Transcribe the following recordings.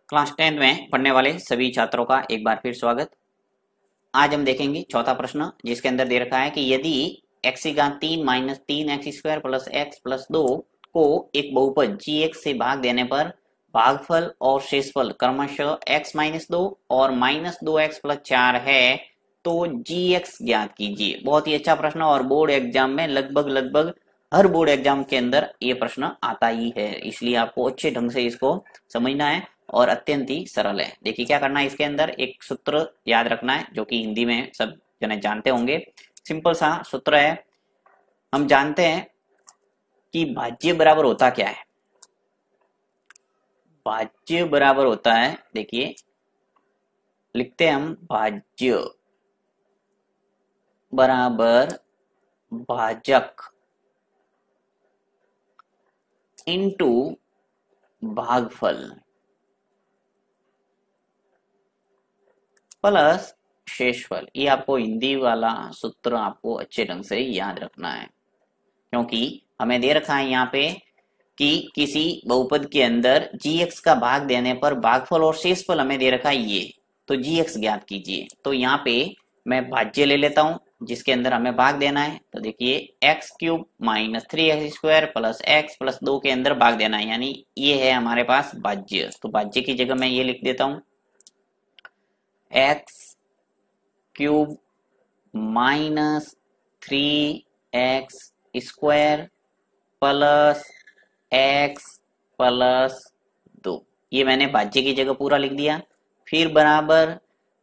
Class 10 में पढ़ने वाले सभी छात्रों का एक बार फिर स्वागत। आज हम देखेंगे चौथा प्रश्न, जिसके अंदर दे रखा है कि यदि x की घात 3 minus 3x² plus x plus 2 को एक बहुपद gx से भाग देने पर भागफल और शेषफल क्रमशः x माइनस 2 और माइनस 2x प्लस 4 है, तो gx ज्ञात कीजिए। बहुत ही अच्छा प्रश्न और बोर्ड एग्जाम में लगभग हर बोर्ड एग्जाम के अंदर ये प्रश्न आता ही है, इसलिए आपको अच्छे ढंग से इसको समझना है और अत्यंत ही सरल है। देखिए क्या करना है, इसके अंदर एक सूत्र याद रखना है जो कि हिंदी में सब जने जानते होंगे। सिंपल सा सूत्र है। हम जानते हैं कि भाज्य बराबर होता क्या है। भाज्य बराबर होता है, देखिए लिखते हैं हम, भाज्य बराबर भाजक इनटू भागफल प्लस शेषफल। ये आपको हिंदी वाला सूत्र आपको अच्छे ढंग से याद रखना है, क्योंकि हमें दे रखा है यहाँ पे कि किसी बहुपद के अंदर gx का भाग देने पर भागफल और शेषफल हमें दे रखा है ये, तो gx ज्ञात कीजिए। तो यहाँ पे मैं भाज्य ले लेता हूँ जिसके अंदर हमें भाग देना है। तो देखिए x³ minus 3x² plus x plus 2 के अंदर भाग देना है, यानी ये है हमारे पास भाज्य। तो भाज्य की जगह मैं ये लिख देता हूँ, x³ minus 3x² plus x plus 2। ये मैंने भाज्य की जगह पूरा लिख दिया। फिर बराबर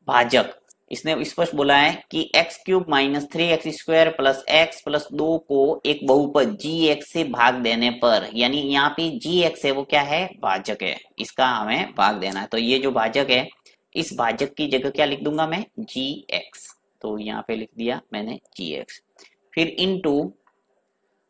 भाजक, इसने स्पष्ट बोला है कि x³ minus 3x² plus x plus 2 को एक बहुपद gx से भाग देने पर, यानी यहाँ पे gx है वो क्या है, भाजक है, इसका हमें भाग देना है। तो ये जो भाजक है, इस भाजक की जगह क्या लिख दूंगा मैं, gx। तो यहाँ पे लिख दिया मैंने gx। फिर इनटू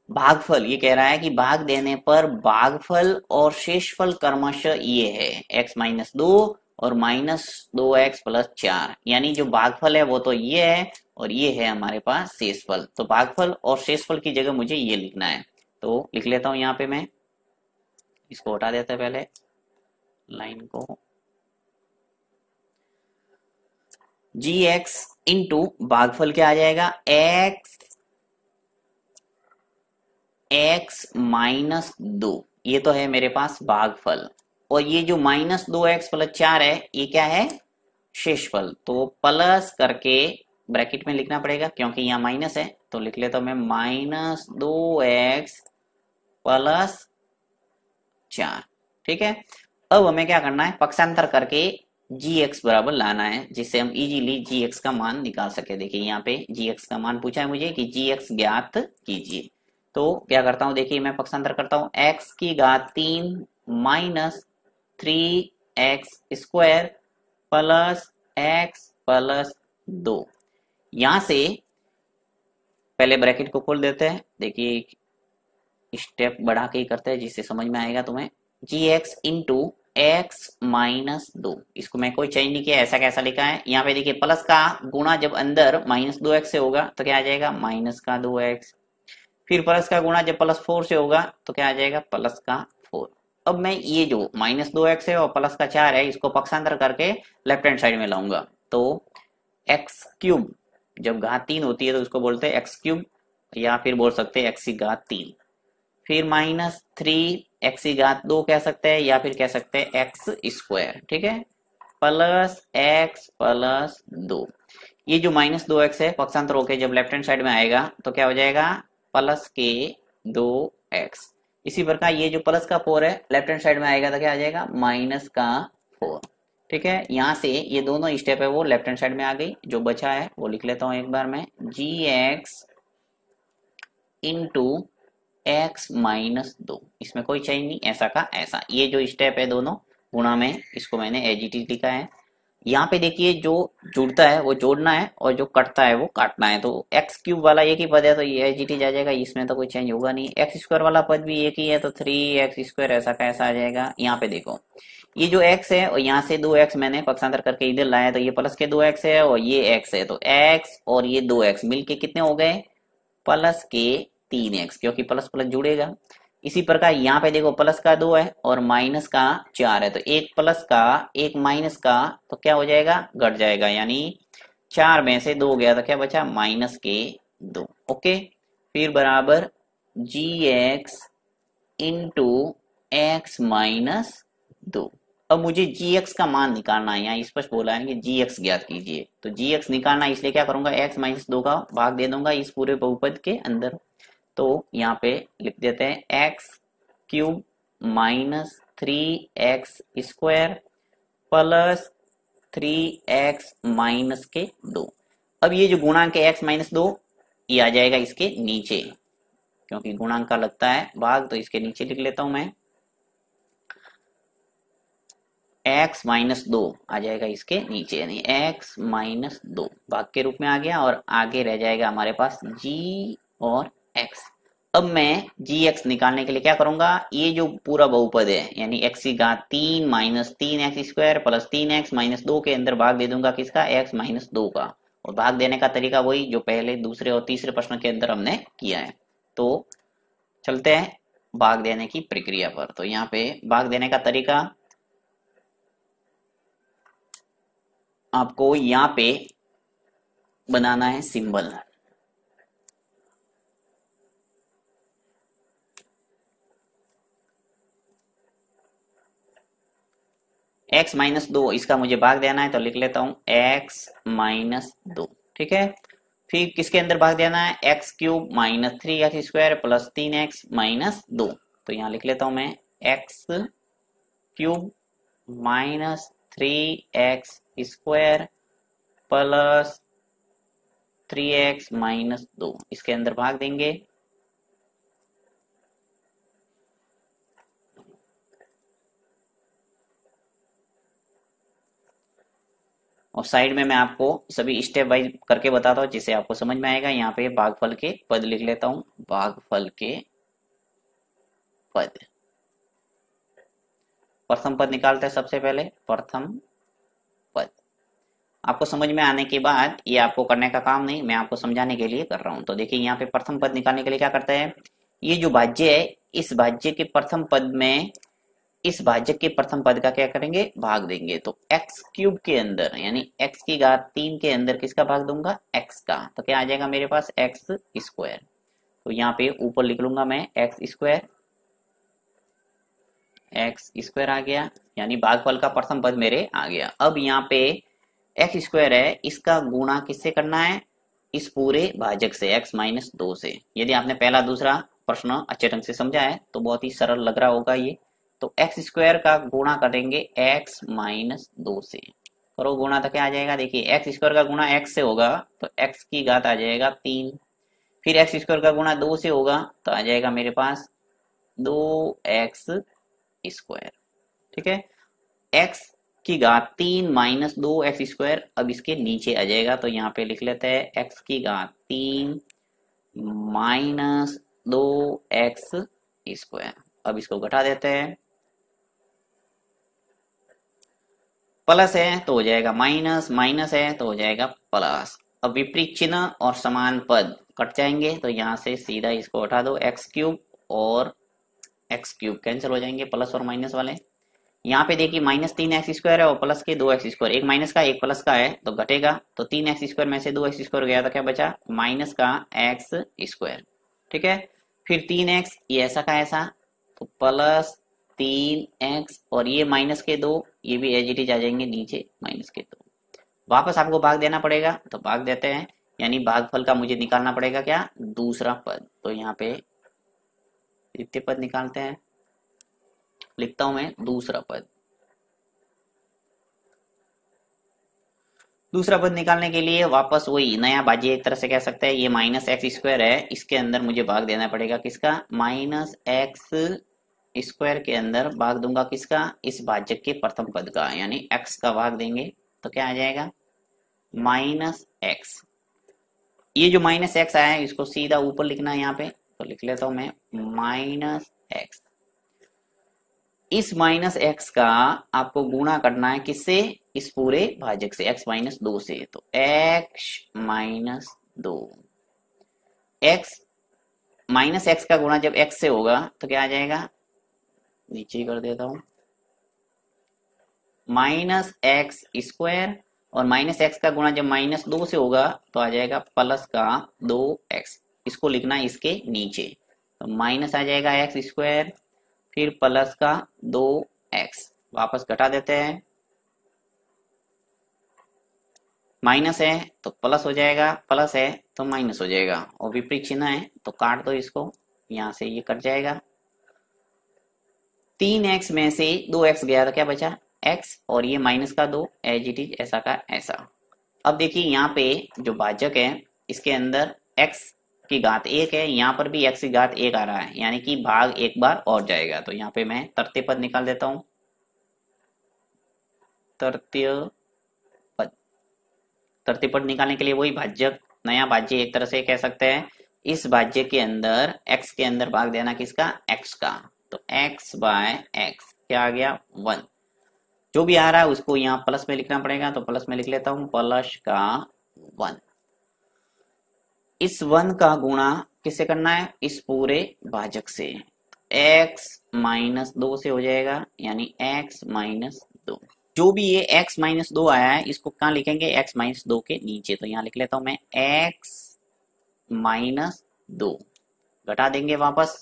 भागफल, ये कह रहा है कि भाग देने पर भागफल और शेषफल क्रमशः ये है x माइनस 2 और माइनस 2x प्लस 4, यानी जो भागफल है वो तो ये है और ये है हमारे पास शेषफल। तो भागफल और शेषफल की जगह मुझे ये लिखना है, तो लिख लेता हूं यहाँ पे मैं, इसको हटा देते हैं पहले लाइन को। gx इंटू भागफल क्या आ जाएगा, x माइनस 2, ये तो है मेरे पास भागफल, और ये जो माइनस 2x प्लस 4 है ये क्या है, शेषफल। तो प्लस करके ब्रैकेट में लिखना पड़ेगा क्योंकि यहाँ माइनस है, तो लिख लेता हूं मैं माइनस 2x प्लस 4। ठीक है, अब हमें क्या करना है, पक्षांतर करके gx बराबर लाना है, जिससे हम इजीली gx का मान निकाल सके। देखिए यहाँ पे gx का मान पूछा है मुझे कि gx ज्ञात कीजिए। तो क्या करता हूं, देखिए मैं पक्षांतर करता हूं, x की घात 3 minus 3x² plus x plus 2। यहां से पहले ब्रैकेट को खोल देते हैं, देखिए स्टेप बढ़ा के ही करते हैं जिससे समझ में आएगा तुम्हें। gx इंटू x माइनस 2, इसको मैं कोई चेंज नहीं किया, ऐसा कैसा लिखा है। यहाँ पे देखिए प्लस का गुणा जब अंदर माइनस 2x से होगा तो क्या आ जाएगा, माइनस का 2x। फिर प्लस का गुणा जब प्लस 4 से होगा तो क्या आ जाएगा, प्लस का 4। अब मैं ये जो माइनस 2x है और प्लस का 4 है, इसको पक्षांतर करके लेफ्ट हैंड साइड में लाऊंगा। तो x³ जब घात 3 होती है तो उसको बोलते हैं x³, या फिर बोल सकते हैं x की घात 3। फिर माइनस 3x की घात 2 कह सकते हैं, या फिर कह सकते हैं x²। ठीक है, प्लस x प्लस 2। ये जो माइनस 2x है पक्षांतर होके जब लेफ्ट हैंड साइड में आएगा तो क्या हो जाएगा, प्लस के 2x। इसी प्रकार ये जो प्लस का 4 है लेफ्ट हैंड साइड में आएगा तो क्या आ जाएगा, माइनस का 4। ठीक है, यहाँ से ये दोनों स्टेप है वो लेफ्ट हैंड साइड में आ गई। जो बचा है वो लिख लेता हूँ एक बार मैं, gx इंटू x माइनस 2, इसमें कोई चेंज नहीं, ऐसा का ऐसा। ये जो स्टेप है दोनों गुणा में, इसको मैंने एज इट इज लिखा है। यहाँ पे देखिए जो जुड़ता है वो जोड़ना है और जो कटता है वो काटना है। तो x³ वाला एक ही पद है तो ये एज इट इज आ जाएगा, इसमें तो कोई चेंज होगा नहीं। x² वाला पद भी एक ही है तो 3x² ऐसा का ऐसा आ जाएगा। यहाँ पे देखो ये जो x है और यहाँ से 2x मैंने पक्षांतर करके इधर लाया, तो ये प्लस के 2x है और ये x है, तो x और ये 2x मिलके कितने हो गए, प्लस के 3x, क्योंकि प्लस प्लस जुड़ेगा। इसी प्रकार यहाँ पे देखो प्लस का 2 है और माइनस का 4 है, तो एक प्लस का एक माइनस का तो क्या हो जाएगा, घट जाएगा, यानी 4 में से 2 गया तो क्या बचा, माइनस के 2। ओके, फिर बराबर जी एक्स इंटू एक्स माइनस 2। अब मुझे जी एक्स का मान निकालना है, यहाँ स्पष्ट बोला है कि जी एक्स ज्ञात कीजिए, तो जी एक्स निकालना है, इसलिए क्या करूंगा, एक्स माइनस 2 का भाग दे दूंगा इस पूरे बहुपद के अंदर। तो यहाँ पे लिख देते हैं x cube minus 3x square plus 3x minus के 2। अब ये जो गुणांक है x माइनस 2 ये आ जाएगा इसके नीचे, क्योंकि गुणांक का लगता है भाग, तो इसके नीचे लिख लेता हूं मैं, x माइनस 2 आ जाएगा इसके नीचे, यानी x माइनस 2 भाग के रूप में आ गया, और आगे रह जाएगा हमारे पास g और x। अब मैं जी एक्स निकालने के लिए क्या करूंगा, ये जो पूरा बहुपद है यानी एक्स की घात 3 minus 3x square plus 3x minus 2 के अंदर भाग दे दूंगा किसका, x माइनस 2 का। और भाग देने का तरीका वही जो पहले दूसरे और तीसरे प्रश्न के अंदर हमने किया है। तो चलते हैं भाग देने की प्रक्रिया पर। तो यहाँ पे भाग देने का तरीका आपको यहाँ पे बनाना है सिंबल। x माइनस 2 इसका मुझे भाग देना है, तो लिख लेता हूं x माइनस 2। ठीक है, फिर किसके अंदर भाग देना है, x cube minus 3x square plus 3x minus 2। तो यहाँ लिख लेता हूं मैं x cube minus 3x square plus 3x minus 2, इसके अंदर भाग देंगे। और साइड में मैं आपको सभी स्टेप वाइज करके बताता हूँ जिससे आपको समझ में आएगा। यहाँ पे भागफल के पद लिख लेता हूँ, भागफल के पद। प्रथम पद निकालते हैं सबसे पहले, प्रथम पद। आपको समझ में आने के बाद ये आपको करने का काम नहीं, मैं आपको समझाने के लिए कर रहा हूँ। तो देखिए यहाँ पे प्रथम पद निकालने के लिए क्या करते हैं, ये जो भाज्य है इस भाज्य के प्रथम पद में इस भाजक के प्रथम पद का क्या करेंगे, भाग देंगे। तो एक्स क्यूब के अंदर यानी एक्स की घात 3 के अंदर किसका भाग दूंगा, एक्स का। तो क्या आ जाएगा मेरे पास, एक्स स्क्वायर। तो यहाँ पे ऊपर लिख लूंगा मैं एक्स स्क्वायर, एक्स स्क्वायर आ गया, यानी भागफल का प्रथम पद मेरे आ गया। अब यहाँ पे एक्स स्क्वायर है, इसका गुणा किससे करना है, इस पूरे भाजक से एक्स माइनस 2 से। यदि आपने पहला दूसरा प्रश्न अच्छे ढंग से समझा है तो बहुत ही सरल लग रहा होगा ये। तो एक्स स्क्वायर का गुणा करेंगे एक्स माइनस 2 से, करो गुणा, तो क्या आ जाएगा, देखिए एक्स स्क्वायर का गुणा एक्स से होगा तो एक्स की घात आ जाएगा 3, फिर एक्स स्क्वायर का गुणा 2 से होगा तो आ जाएगा मेरे पास 2x स्क्वायर। ठीक है, एक्स की घात 3 माइनस 2x स्क्वायर अब इसके नीचे आ जाएगा, तो यहाँ पे लिख लेते हैं एक्स की घात 3 माइनस 2x स्क्वायर। अब इसको घटा देते हैं, प्लस है तो हो जाएगा माइनस, माइनस है तो हो जाएगा प्लस। अब विपरीत चिन्ह और समान पद कट जाएंगे, तो यहाँ से सीधा इसको उठा दो, एक्स क्यूब और एक्स क्यूब कैंसिल हो जाएंगे, प्लस और माइनस वाले। यहाँ पे देखिए माइनस 3x स्क्वायर है और प्लस के 2x स्क्वायर, एक माइनस का एक प्लस का है तो घटेगा, तो 3x स्क्वायर में से 2x स्क्वायर गया तो क्या बचा, माइनस का x स्क्वायर। ठीक है, फिर 3x ये ऐसा का ऐसा, तो प्लस 3x और ये माइनस के 2 ये भी एज इट इज आ जाएंगे नीचे माइनस के 2। वापस आपको भाग देना पड़ेगा, तो भाग देते हैं, यानी भागफल का मुझे निकालना पड़ेगा क्या, दूसरा पद। तो यहाँ पे द्वितीय पद निकालते हैं, लिखता हूं मैं दूसरा पद। दूसरा पद निकालने के लिए वापस वही नया भाज्य एक तरह से कह सकते हैं, ये माइनस एक्स स्क्वायर है, इसके अंदर मुझे भाग देना पड़ेगा किसका, माइनस एक्स स्क्वायर के अंदर भाग दूंगा किसका, इस भाज्य के प्रथम पद का, यानी एक्स का भाग देंगे तो क्या आ जाएगा, माइनस एक्स। ये जो माइनस एक्स आया है इसको सीधा ऊपर लिखना है यहाँ पे, तो लिख लेता हूं मैं माइनस एक्स। इस माइनस एक्स का आपको गुणा करना है किससे, इस पूरे भाजक से x माइनस 2 से, तो x minus 2, x minus x का गुणा जब एक्स से होगा तो क्या आ जाएगा, नीचे ही कर देता हूं, माइनस एक्स स्क्वायर, और माइनस एक्स का गुणा जब माइनस 2 से होगा तो आ जाएगा प्लस का 2x। इसको लिखना है इसके नीचे, तो माइनस आ जाएगा एक्स स्क्वायर, फिर प्लस का 2x, वापस घटा देते हैं, माइनस है तो प्लस हो जाएगा, प्लस है तो माइनस हो जाएगा, और विपरीत चिन्ह है तो काट दो इसको, यहां से ये कट जाएगा। 3x में से 2x गया तो क्या बचा x, और ये माइनस का 2, एज इट इज ऐसा का ऐसा। अब देखिए यहाँ पे जो भाजक है इसके अंदर x की घात 1 है, यहाँ पर भी x की घात 1 आ रहा है, यानी कि भाग एक बार और जाएगा। तो यहाँ पे मैं तृतीय पद निकाल देता हूँ, तृतीय पद। तृतीय पद निकालने के लिए वही भाज्यक, नया भाज्य एक तरह से कह सकते हैं, इस भाज्य के अंदर x के अंदर भाग देना किसका, x का, तो x बाय x क्या आ गया 1। जो भी आ रहा है उसको यहाँ प्लस में लिखना पड़ेगा, तो प्लस में लिख लेता हूं, प्लस का 1। इस 1 का गुणा किससे करना है, इस पूरे भाजक से, x माइनस 2 से हो जाएगा, यानी x माइनस 2। जो भी ये x माइनस 2 आया है इसको कहाँ लिखेंगे, x माइनस 2 के नीचे, तो यहाँ लिख लेता हूं मैं x माइनस 2, घटा देंगे वापस,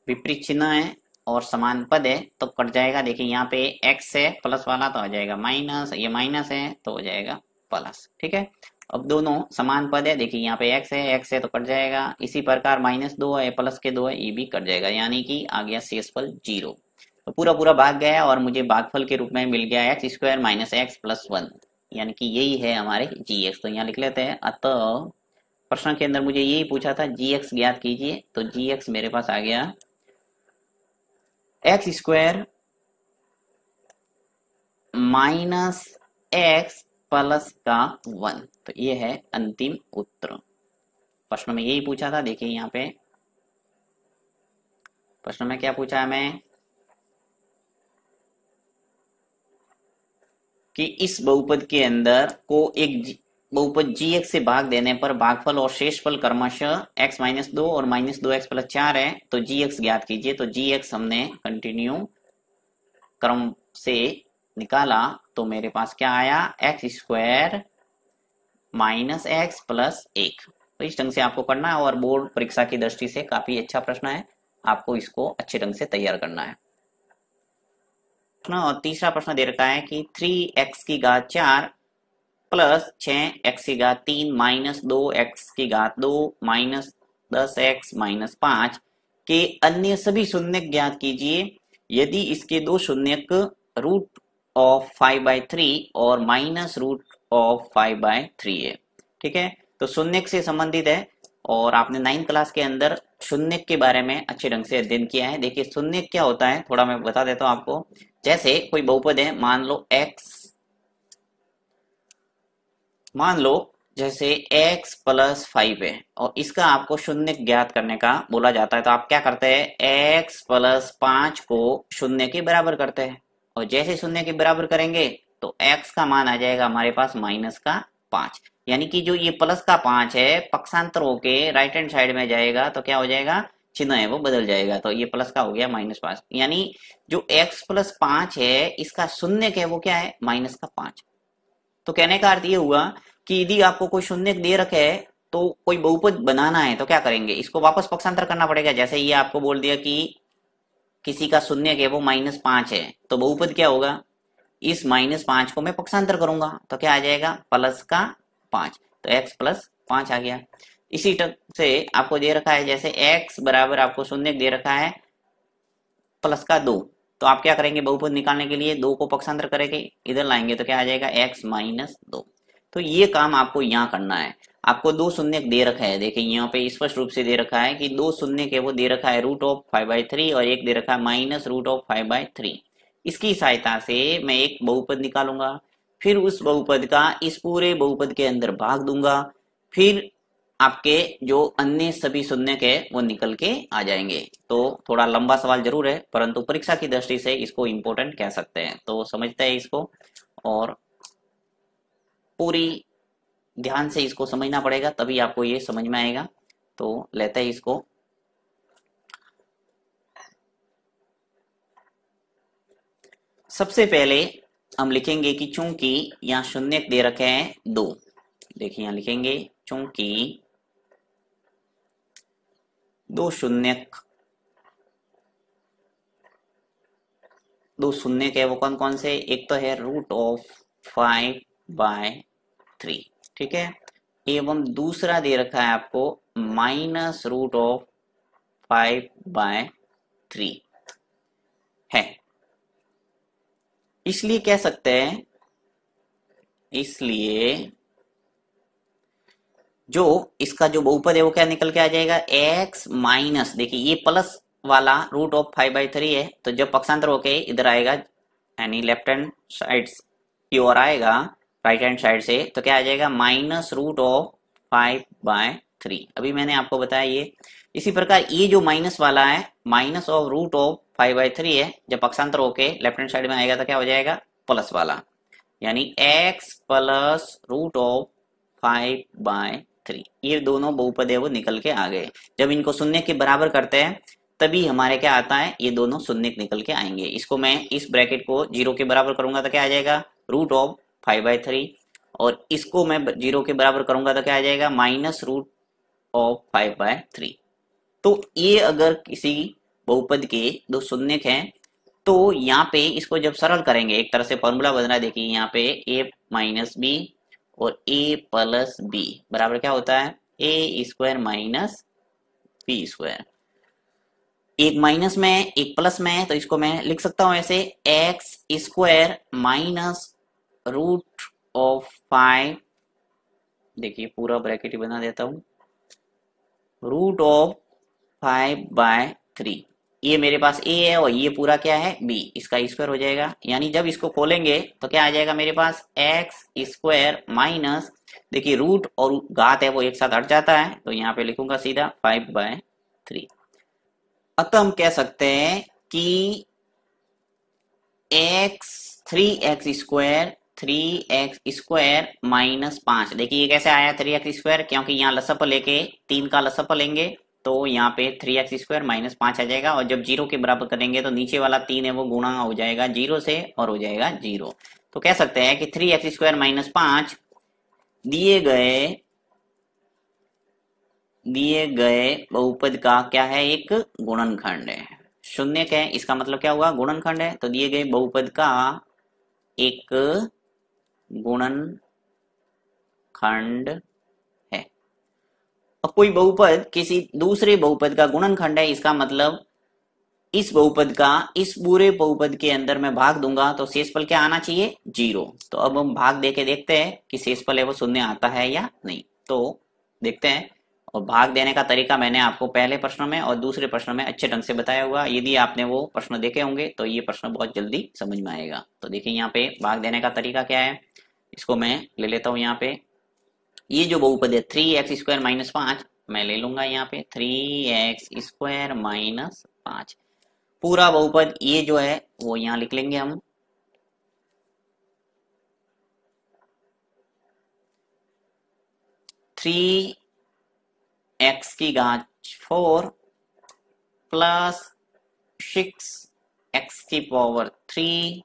विपरीत चिन्ह है और समान पद है तो कट जाएगा। देखिए यहाँ पे x है प्लस वाला तो आ जाएगा माइनस, ये माइनस है तो हो जाएगा प्लस, ठीक है। अब दोनों समान पद है, देखिए यहाँ पे x है तो कट जाएगा, इसी प्रकार माइनस 2 है प्लस के 2 है, ये भी कट जाएगा, यानी कि आ गया शेषफल 0। तो पूरा पूरा भाग गया और मुझे भागफल के रूप में मिल गया x square minus x plus 1, यानी कि यही है हमारे gx। तो यहाँ लिख लेते हैं, अतः प्रश्न के अंदर मुझे यही पूछा था gx ज्ञात कीजिए, तो gx मेरे पास आ गया x square minus x plus का 1। तो ये है अंतिम उत्तर। प्रश्न में यही पूछा था। देखिए यहाँ पे प्रश्न में क्या पूछा है हमें कि इस बहुपद के अंदर को एक बहुपद gx से भाग देने पर भागफल और शेषफल क्रमशः x माइनस 2 और माइनस 2x प्लस 4 है, तो gx ज्ञात कीजिए। तो gx हमने कंटिन्यू क्रम से निकाला तो मेरे पास क्या आया, x square minus x plus 1। तो इस ढंग से आपको करना है और बोर्ड परीक्षा की दृष्टि से काफी अच्छा प्रश्न है, आपको इसको अच्छे ढंग से तैयार करना है। और तीसरा प्रश्न दे रखा है कि 3x की घात 4 प्लस 6x की घात 3 माइनस 2x की घात 2 माइनस 10x माइनस 5 के अन्य सभी शून्यक ज्ञात कीजिए यदि इसके दो शून्यक रूट ऑफ 5/3 और माइनस रूट ऑफ 5/3 है। ठीक है, तो शून्यक से संबंधित है और आपने 9th क्लास के अंदर शून्यक के बारे में अच्छे ढंग से अध्ययन किया है। देखिए शून्यक क्या होता है थोड़ा मैं बता देता हूं आपको। जैसे कोई बहुपद है, मान लो जैसे x प्लस 5 है और इसका आपको शून्य ज्ञात करने का बोला जाता है, तो आप क्या करते हैं, x प्लस 5 को शून्य के बराबर करते हैं और जैसे शून्य के बराबर करेंगे तो x का मान आ जाएगा हमारे पास माइनस का 5, यानी कि जो ये प्लस का 5 है पक्षांतर होके राइट हैंड साइड में जाएगा तो क्या हो जाएगा, चिन्ह है वो बदल जाएगा, तो ये प्लस का हो गया -5। यानी जो x प्लस 5 है इसका शून्य है वो क्या है, माइनस का 5। तो कहने का अर्थ ये हुआ कि यदि आपको कोई शून्य दे रखे है तो कोई बहुपद बनाना है तो क्या करेंगे, इसको वापस पक्षांतर करना पड़ेगा। जैसे ये आपको बोल दिया कि किसी का शून्य है वो -5 है, तो बहुपद क्या होगा, इस -5 को मैं पक्षांतर करूंगा तो क्या आ जाएगा, प्लस का 5, तो x प्लस 5 आ गया। इसी तरह से आपको दे रखा है जैसे x बराबर आपको शून्य दे रखा है प्लस का 2, तो आप क्या करेंगे, बहुपद निकालने के लिए 2 को पक्षांतर करेंगे इधर लाएंगे तो क्या आ जाएगा, x माइनस 2। तो ये काम आपको यहाँ करना है। आपको दो शून्य दे रखा है, देखिए यहाँ पे स्पष्ट रूप से दे रखा है कि दो शून्य के वो दे रखा है रूट ऑफ 5/3 और एक दे रखा है माइनस रूट ऑफ 5/3। इसकी सहायता से मैं एक बहुपद निकालूंगा, फिर उस बहुपद का इस पूरे बहुपद के अंदर भाग दूंगा, फिर आपके जो अन्य सभी शून्य के वो निकल के आ जाएंगे। तो थोड़ा लंबा सवाल जरूर है परंतु परीक्षा की दृष्टि से इसको इम्पोर्टेंट कह सकते हैं, तो समझते हैं इसको और पूरी ध्यान से इसको समझना पड़ेगा तभी आपको ये समझ में आएगा। तो लेते हैं इसको। सबसे पहले हम लिखेंगे कि चूंकि यहाँ शून्य दे रखे हैं 2, देखिए यहाँ लिखेंगे चूंकि 2 शून्य है, वो कौन कौन से, एक तो है √5/3, ठीक है, एवं दूसरा दे रखा है आपको -√5/3 है। इसलिए कह सकते हैं, इसलिए जो इसका जो बहुपद है वो क्या निकल के आ जाएगा, x माइनस, देखिए ये प्लस वाला √5/3 है, तो जब पक्षांतर होके इधर आएगा यानी लेफ्ट हैंड साइड की ओर आएगा राइट हैंड साइड से, तो क्या आ जाएगा -√5/3। अभी मैंने आपको बताया ये। इसी प्रकार ये जो माइनस वाला है -√5/3 है, जब पक्षांतर होके लेफ्ट हैंड साइड में आएगा तो क्या हो जाएगा, प्लस वाला, यानी x प्लस √5/3। ये दोनों बहुपद है वो निकल के आ गए। जब इनको शून्य के बराबर करते हैं तभी हमारे क्या आता है, ये दोनों शून्य निकल के आएंगे। इसको मैं इस ब्रैकेट को 0 के बराबर करूंगा तो क्या आ जाएगा, √5/3, और इसको मैं 0 के बराबर करूंगा तो क्या आ जाएगा, -√5/3। तो ये अगर किसी बहुपद के 2 शून्य हैं तो यहाँ पे इसको जब सरल करेंगे, एक तरह से फॉर्मूला बन रहा है, देखिए यहाँ पे a माइनस बी और a प्लस बी बराबर क्या होता है, a² माइनस b²। एक माइनस में एक प्लस में, तो इसको मैं लिख सकता हूं ऐसे, x² माइनस √5, देखिए पूरा ब्रैकेट ही बना देता हूं, √5/3। ये मेरे पास a है और ये पूरा क्या है b, इसका स्क्वायर हो जाएगा। यानी जब इसको खोलेंगे तो क्या आ जाएगा मेरे पास, x² माइनस, देखिए रूट और घात है वो एक साथ हट जाता है, तो यहाँ पे लिखूंगा सीधा 5/3। अतः हम कह सकते हैं कि 3x² माइनस 5, देखिए ये कैसे आया 3x², क्योंकि यहाँ लसअप लेके 3 का लसअप लेंगे तो यहाँ पे 3x² माइनस 5 आ जाएगा, और जब 0 के बराबर करेंगे तो नीचे वाला 3 है वो गुणा हो जाएगा 0 से और हो जाएगा 0। तो कह सकते हैं कि 3x² माइनस 5 दिए गए बहुपद का क्या है, एक गुणनखंड है। शून्य है, इसका मतलब क्या हुआ, गुणनखंड है, तो दिए गए बहुपद का एक गुणनखंड है। अब कोई बहुपद किसी दूसरे बहुपद का गुणनखंड है, इसका मतलब इस बहुपद का इस पूरे बहुपद के अंदर मैं भाग दूंगा तो शेषफल क्या आना चाहिए, 0। तो अब हम भाग देके देखते हैं कि शेषफल है वो शून्य आता है या नहीं, तो देखते हैं। और भाग देने का तरीका मैंने आपको पहले प्रश्न में और दूसरे प्रश्न में अच्छे ढंग से बताया हुआ, यदि आपने वो प्रश्न देखे होंगे तो ये प्रश्न बहुत जल्दी समझ में आएगा। तो देखिए यहाँ पे भाग देने का तरीका क्या है, इसको मैं ले लेता हूँ। यहाँ पे ये जो बहुपद है 3x² माइनस 5, मैं ले लूंगा यहाँ पे 3x² माइनस 5, पूरा बहुपद ये जो है वो यहाँ लिख लेंगे हम, 3x⁴ plus 6x³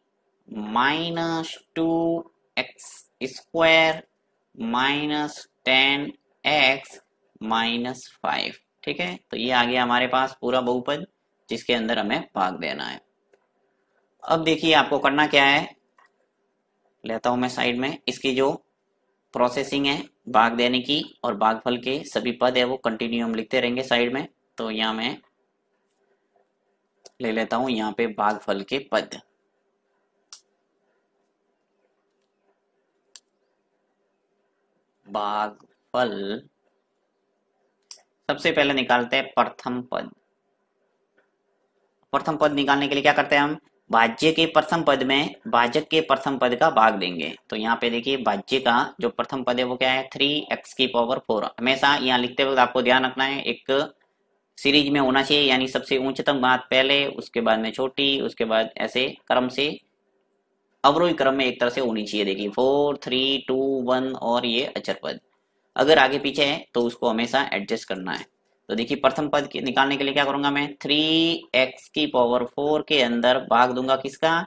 minus 2x² minus 10x minus 5, ठीक है। तो ये आ गया हमारे पास पूरा बहुपद जिसके अंदर हमें भाग देना है। अब देखिए आपको करना क्या है, लेता हूं मैं साइड में, इसकी जो प्रोसेसिंग है भाग देने की और भागफल के सभी पद है वो कंटिन्यू हम लिखते रहेंगे साइड में। तो यहाँ मैं ले लेता हूं यहाँ पे भागफल के पद। भागफल सबसे पहले निकालते हैं प्रथम पद। प्रथम पद निकालने के लिए क्या करते हैं हम, भाज्य के प्रथम पद में भाजक के प्रथम पद का भाग देंगे। तो यहाँ पे देखिए भाज्य का जो प्रथम पद है वो क्या है, 3x⁴। हमेशा यहाँ लिखते वक्त आपको ध्यान रखना है एक सीरीज में होना चाहिए, यानी सबसे उच्चतम बात पहले, उसके बाद में छोटी, उसके बाद ऐसे क्रम से अवरोही क्रम में एक तरह से होनी चाहिए। देखिए 4 3 2 1 और ये अचर पद अगर आगे पीछे है तो उसको हमेशा एडजस्ट करना है। तो देखिए प्रथम पद के निकालने के लिए क्या करूंगा मैं, 3x⁴ के अंदर भाग दूंगा किसका,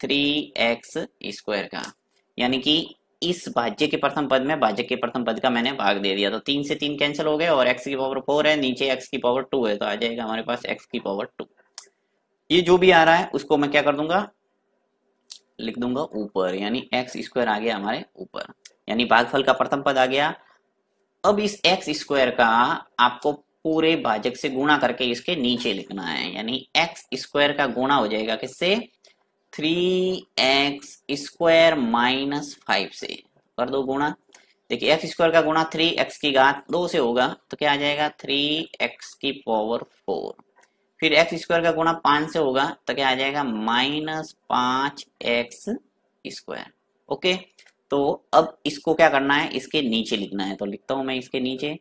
3x² का, यानी कि इस भाज्य के प्रथम पद में भाज्य के प्रथम पद का मैंने भाग दे दिया। तो 3 से 3 कैंसिल हो गए और x⁴ है, नीचे x⁴ है, तो आ जाएगा हमारे पास x⁴। ये जो भी आ रहा है उसको मैं क्या कर दूंगा, लिख दूंगा ऊपर, यानी x² आ गया हमारे ऊपर, यानी भागफल का प्रथम पद आ गया। अब इस x² का आपको पूरे भाजक से गुणा करके इसके नीचे लिखना है, यानी x² का गुणा हो जाएगा किससे, 3x² - 5 से। कर दो गुणा, देखिए x² का गुणा 3x⁻² से होगा, तो क्या आ जाएगा 3x⁴। फिर x² का गुणा 5 से होगा, तो क्या आ जाएगा -5x²। ओके, तो अब इसको क्या करना है, इसके नीचे लिखना है, तो लिखता हूं मैं इसके नीचे,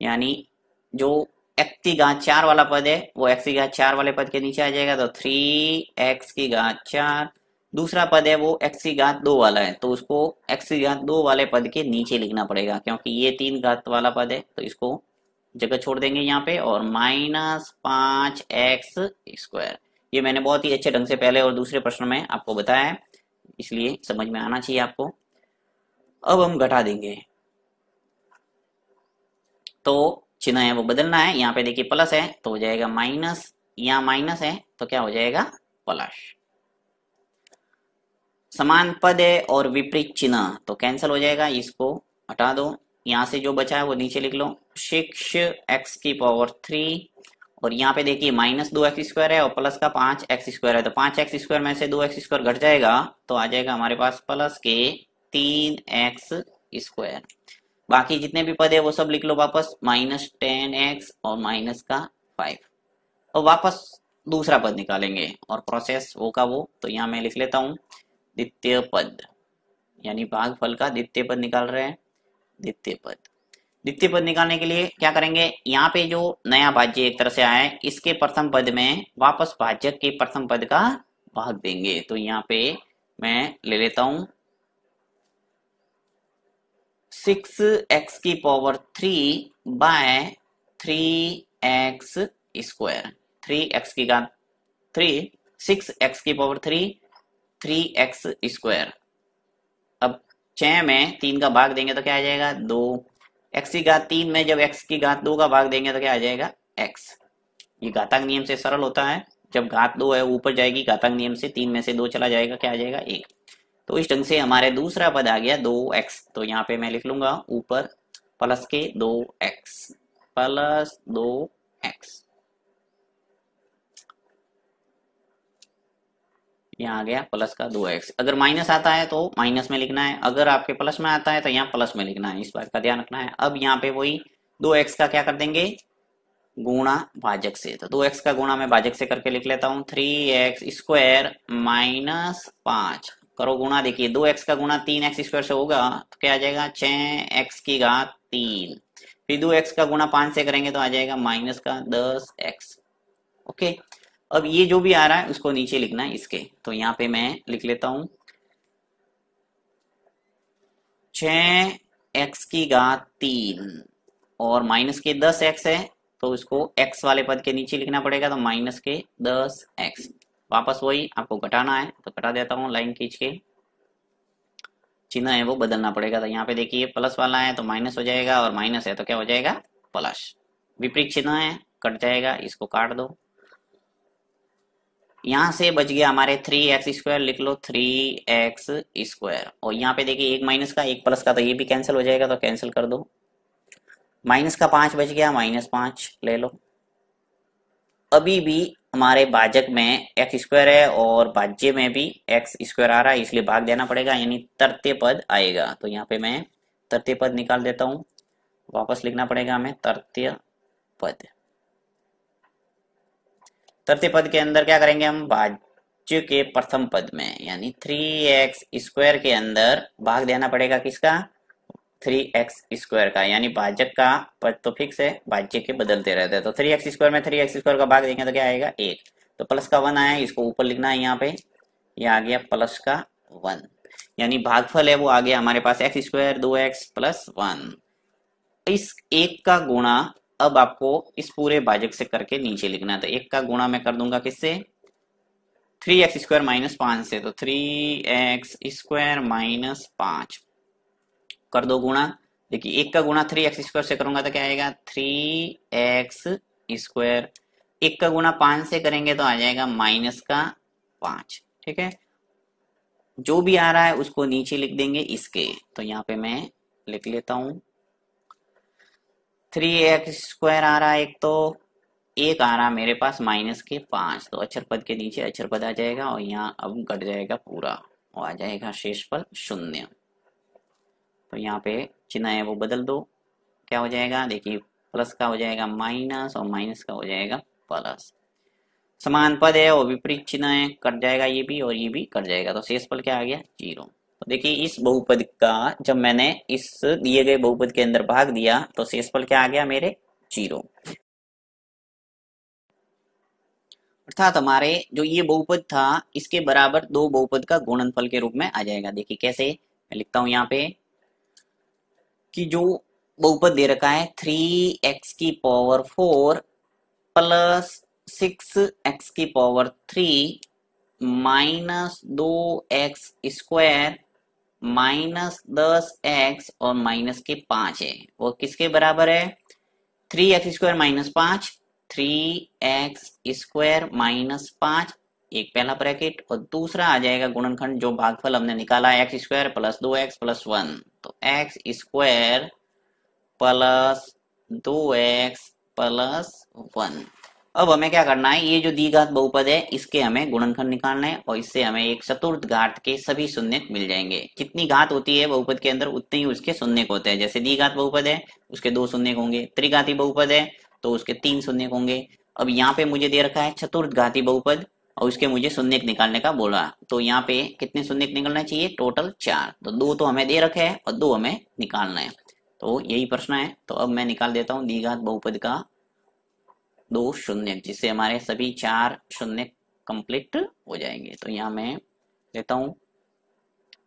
यानी जो x⁴ वाला पद है वो x⁴ वाले पद के नीचे आ जाएगा, तो 3x⁴। दूसरा पद है वो x⁻² वाला है, तो उसको x⁻² वाले पद के नीचे लिखना पड़ेगा, क्योंकि ये 3 घात वाला पद है, तो इसको जगह छोड़ देंगे यहाँ पे, और -5x²। ये मैंने बहुत ही अच्छे ढंग से पहले और दूसरे प्रश्न में आपको बताया है, इसलिए समझ में आना चाहिए आपको। अब हम घटा देंगे, तो चिन्ह है वो बदलना है, यहाँ पे देखिए प्लस है तो हो जाएगा माइनस, यहाँ माइनस है तो क्या हो जाएगा प्लस। समान पद है और विपरीत चिन्ह तो कैंसिल हो जाएगा, इसको हटा दो, यहाँ से जो बचा है वो नीचे लिख लो, 6x⁴, और यहाँ पे देखिए -2x² है और प्लस का 5x² है, तो 5x² में से 2x² घट जाएगा, तो आ जाएगा हमारे पास प्लस के 3x²। बाकी जितने भी पद है वो सब लिख लो वापस, -10x और -5, और वापस दूसरा पद निकालेंगे और प्रोसेस वो का वो, तो यहाँ मैं लिख लेता हूँ द्वितीय पद, यानी भागफल का द्वितीय पद निकाल रहे हैं। द्वितीय पद, द्वितीय पद निकालने के लिए क्या करेंगे, यहाँ पे जो नया भाज्य एक तरह से आया है इसके प्रथम पद में वापस भाजक के प्रथम पद का भाग देंगे, तो यहाँ पे मैं ले लेता हूं 6x⁴ bye 3x², 3x⁻3 6x⁴ 3x²। अब 6 में 3 का भाग देंगे तो क्या आ जाएगा 2, x⁻3 में जब x⁻2 का भाग देंगे तो क्या आ जाएगा x। ये घातांक नियम से सरल होता है, जब घात 2 है ऊपर जाएगी घातांक नियम से, 3 में से 2 चला जाएगा, क्या आ जाएगा 1। तो इस ढंग से हमारे दूसरा पद आ गया 2x, तो यहाँ पे मैं लिख लूंगा ऊपर प्लस के 2x, प्लस 2x, यहाँ आ गया प्लस का 2x। अगर माइनस आता है तो माइनस में लिखना है, अगर आपके प्लस में आता है तो यहाँ प्लस में लिखना है, इस बात का ध्यान रखना है। अब यहाँ पे वही 2x का क्या कर देंगे, गुणा भाजक से, तो 2x का गुणा मैं भाजक से करके लिख लेता हूँ 3x² - 5, करो गुणा, देखिए 2x का गुणा 3x² से होगा तो क्या आ जाएगा 6x⁻3, फिर 2x का गुणा 5 से करेंगे तो आ जाएगा -10x। ओके, अब ये जो भी आ रहा है उसको नीचे लिखना है इसके, तो यहाँ पे मैं लिख लेता हूं 6x⁻3 और माइनस के 10x है, तो इसको x वाले पद के नीचे लिखना पड़ेगा, तो माइनस के 10x। वापस वही आपको घटाना है तो घटा देता हूँ, लाइन खींच के, चिन्ह है वो बदलना पड़ेगा, तो यहाँ पे देखिए प्लस वाला है तो माइनस हो जाएगा, और माइनस है तो क्या हो जाएगा प्लस, विपरीत चिन्ह है कट जाएगा, इसको काट दो। यहाँ से बच गया हमारे 3x², लिख लो 3x², और यहाँ पे देखिए एक माइनस का एक प्लस का, तो ये भी कैंसिल हो जाएगा, तो कैंसिल कर दो, माइनस का 5 बच गया, -5 ले लो। अभी भी हमारे भाजक में x² है और भाज्य में भी x² आ रहा है, इसलिए भाग देना पड़ेगा, यानी तृतीय पद आएगा, तो यहाँ पे मैं तृतीय पद निकाल देता हूँ, वापस लिखना पड़ेगा हमें तृतीय पद। तृतीय पद के अंदर क्या करेंगे हम, भाज्य के प्रथम पद में यानी 3x² के अंदर भाग देना पड़ेगा किसका, 3x² का, यानी भाजक का पद तो फिक्स है, भाज्य के बदलते रहते हैं, तो 3x² में 3x² का भाग देंगे तो क्या आएगा 1, तो प्लस का 1 आया, इसको ऊपर लिखना है यहाँ पे, ये आ गया प्लस का 1, यानी भागफल है वो आ गया हमारे पास x² 2x + 1। इस एक का गुणा अब आपको इस पूरे भाजक से करके नीचे लिखना है। तो एक का गुणा मैं कर दूंगा किससे, 3x² माइनस 5 से। तो 3x² माइनस 5 कर दो गुणा। देखिए एक का गुणा 3x² से करूंगा तो क्या आएगा, 3x²। एक का गुणा 5 से करेंगे तो आ जाएगा माइनस का 5। ठीक है, जो भी आ रहा है उसको नीचे लिख देंगे इसके। तो यहाँ पे मैं लिख लेता हूं 3x² आ रहा है एक, तो एक आ रहा मेरे पास माइनस के 5। तो अक्षर पद के नीचे अक्षर पद आ जाएगा और यहाँ अब घट जाएगा पूरा और आ जाएगा शेषफल 0। तो यहाँ पे चिन्ह है वो बदल दो, क्या हो जाएगा देखिए, प्लस का हो जाएगा माइनस और माइनस का हो जाएगा प्लस। समान पद है और विपरीत चिन्ह है, कट जाएगा ये भी और ये भी कट जाएगा। तो शेषफल क्या आ गया, 0। तो देखिए इस बहुपद का जब मैंने इस दिए गए बहुपद के अंदर भाग दिया तो शेषफल क्या आ गया मेरे, 0। अर्थात हमारे जो ये बहुपद था इसके बराबर दो बहुपद का गुणनफल के रूप में आ जाएगा। देखिए कैसे, मैं लिखता हूं यहाँ पे कि जो बहुपद दे रखा है 3x⁴ plus 6x⁴ minus 2x² minus 10x और माइनस के 5 है, वो किसके बराबर है, 3x² माइनस 5, 3x² माइनस 5, एक पहला ब्रैकेट और दूसरा आ जाएगा गुणनखंड जो भागफल हमने निकाला है x² प्लस 2x प्लस 1। तो x² प्लस 2x प्लस 1। अब हमें क्या करना है, ये जो द्विघात बहुपद है इसके हमें गुणनखंड निकालना है और इससे हमें एक चतुर्थ घात के सभी शून्यक मिल जाएंगे। जितनी घात होती है बहुपद के अंदर उतने ही उसके शून्यक होते हैं। जैसे द्विघात बहुपद है उसके 2 शून्यक होंगे, त्रिघाती बहुपद है तो उसके 3 शून्यक होंगे। अब यहाँ पे मुझे दे रखा है चतुर्थ घाती बहुपद और उसके मुझे शून्यक निकालने का बोला। तो यहाँ पे कितने शून्यक निकलना चाहिए, टोटल 4। तो 2 तो हमें दे रखे हैं और 2 हमें निकालना है। तो यही प्रश्न है। तो अब मैं निकाल देता हूँ द्विघात बहुपद का 2 शून्यक, जिससे हमारे सभी 4 शून्यक कंप्लीट हो जाएंगे। तो यहाँ मैं लेता हूँ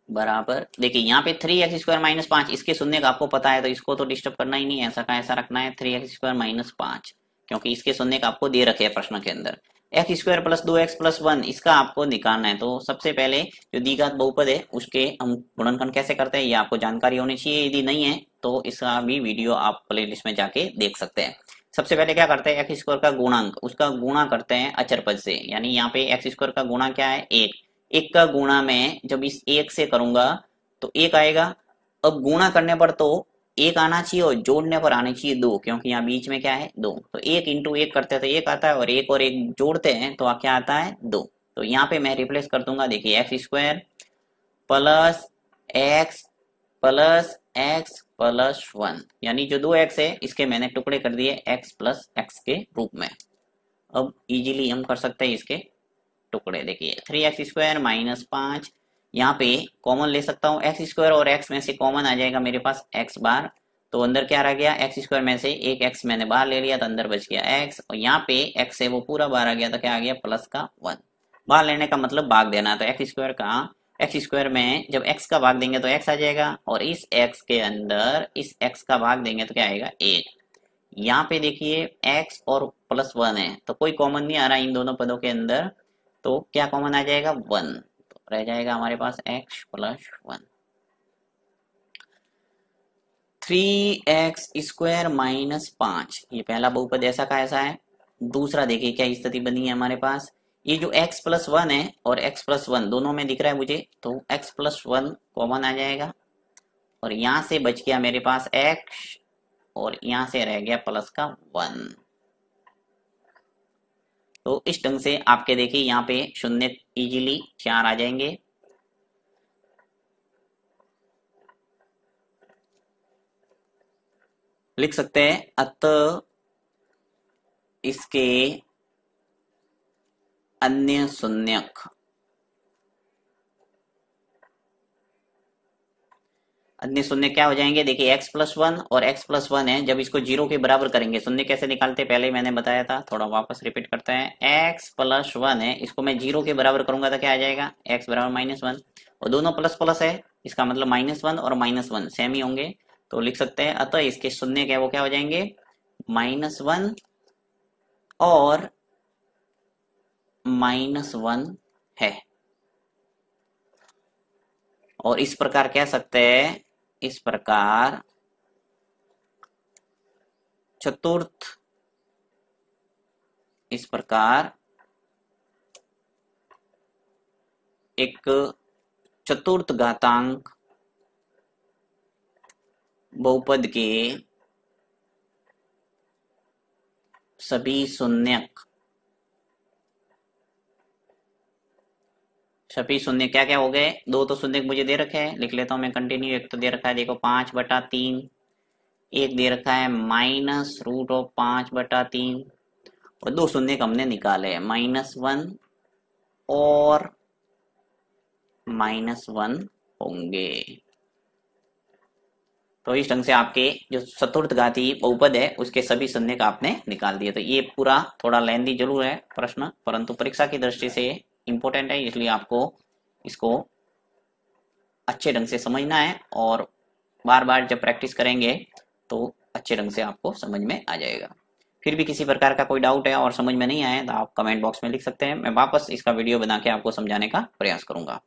बराबर, देखिए यहाँ पे 3x² माइनस 5 इसके शून्यक आपको पता है तो इसको तो डिस्टर्ब करना ही नहीं है, ऐसा का ऐसा रखना है 3x² माइनस 5, क्योंकि इसके शून्यक आपको दे रखे हैं प्रश्न के अंदर। x² प्लस 2x प्लस 1 इसका आपको निकालना है। तो सबसे पहले जो द्विघात बहुपद है उसके हम गुणनखंड कैसे करते हैं ये आपको जानकारी होनी चाहिए। यदि नहीं है तो इसका भी वीडियो आप प्लेलिस्ट में जाके देख सकते हैं। सबसे पहले क्या करते हैं, x² का गुणांक उसका गुणा करते हैं अचर पद से। यानी यहाँ पे x² का गुणा क्या है, 1। एक का गुणा मैं जब इस 1 से करूंगा तो 1 आएगा। अब गुणा करने पर तो 1 आना चाहिए और जोड़ने पर आने चाहिए 2, क्योंकि यहाँ बीच में क्या है 2। तो 1 इंटू 1 करते हैं तो 1 आता है और 1 और 1 जोड़ते हैं तो क्या आता है 2। तो यहाँ पे मैं रिप्लेस कर दूंगा, देखिए x² plus x plus x plus 1, यानी जो 2x है इसके मैंने टुकड़े कर दिए x प्लस x के रूप में। अब इजीली हम कर सकते हैं इसके टुकड़े। देखिए 3x² माइनस 5, यहाँ पे कॉमन ले सकता हूँ x² और x में से कॉमन आ जाएगा मेरे पास x बार। तो अंदर क्या रह गया, x² में से एक x मैंने बाहर ले लिया तो अंदर बच गया x, और यहाँ पे x है वो पूरा बाहर आ गया तो क्या आ गया प्लस का 1। बाहर लेने का मतलब भाग देना। तो x² में जब x का भाग देंगे तो x आ जाएगा और इस x के अंदर इस x का भाग देंगे तो क्या आएगा 1। यहाँ पे देखिए x और प्लस 1 है तो कोई कॉमन नहीं आ रहा इन दोनों पदों के अंदर, तो क्या कॉमन आ जाएगा 1। तो रह जाएगा हमारे पास x प्लस 1। 3x² माइनस 5 ये पहला बहुपद ऐसा का ऐसा है। दूसरा देखिए क्या स्थिति बनी है हमारे पास, ये जो x प्लस 1 है और x प्लस 1 दोनों में दिख रहा है मुझे, तो x प्लस 1 कॉमन आ जाएगा और यहाँ से बच गया मेरे पास x और यहाँ से रह गया प्लस का 1। तो इस ढंग से आपके देखिए यहाँ पे शून्य इजीली 4 आ जाएंगे। लिख सकते हैं अतः इसके अन्य शून्यक क्या हो जाएंगे, देखिए x प्लस 1 और x प्लस 1 है, जब इसको 0 के बराबर करेंगे शून्य कैसे निकालते हैं पहले मैंने बताया था, थोड़ा वापस रिपीट करते हैं। x प्लस 1 है, इसको मैं 0 के बराबर करूंगा तो क्या आ जाएगा x बराबर माइनस 1, और दोनों प्लस प्लस है इसका मतलब माइनस 1 और माइनस 1 सेम ही होंगे। तो लिख सकते हैं अतः इसके शून्य क्या वो क्या हो जाएंगे -1 और -1 है। और इस प्रकार कह सकते हैं, इस प्रकार चतुर्थ, इस प्रकार एक चतुर्थ घातांक बहुपद के सभी शून्यक, सभी शून्य क्या क्या हो गए, दो तो शून्य मुझे दे रखे हैं, लिख लेता हूं मैं कंटिन्यू। एक तो दे रखा है देखो 5/3, एक दे रखा है -√5/3, और दो शून्य हमने निकाले हैं, -1 और -1 होंगे। तो इस ढंग से आपके जो चतुर्थ घाती बहुपद है उसके सभी शून्य का आपने निकाल दिया। तो ये पूरा थोड़ा लेंदी जरूर है प्रश्न, परंतु परीक्षा की दृष्टि से इंपॉर्टेंट है, इसलिए आपको इसको अच्छे ढंग से समझना है, और बार बार जब प्रैक्टिस करेंगे तो अच्छे ढंग से आपको समझ में आ जाएगा। फिर भी किसी प्रकार का कोई डाउट है और समझ में नहीं आए तो आप कमेंट बॉक्स में लिख सकते हैं, मैं वापस इसका वीडियो बना के आपको समझाने का प्रयास करूंगा।